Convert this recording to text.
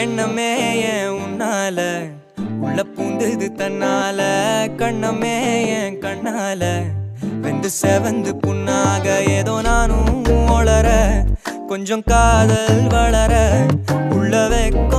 எண்ணமே ஏன் உன்னால உள்ள பூந்தது தன்னால கண்ணமே என் கண்ணால வெந்து செவந்து புண்ணாக ஏதோ நானும் ஒளர கொஞ்சம் காதல் வளர உள்ள வெக்க